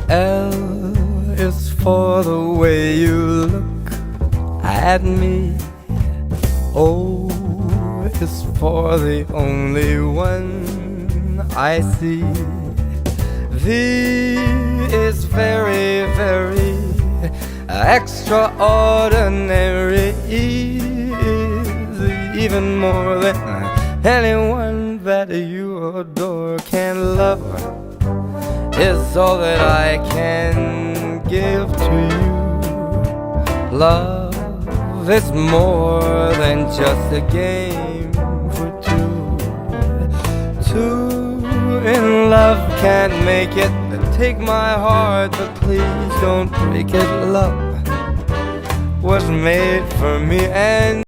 L is for the way you look at me. O is for the only one I see. V is very, very extraordinary. E is even more than anyone that you adore can love. Is all that I can give to you. Love is more than just a game for two. Two in love can't make it. Take my heart, but please don't break it. Love was made for me and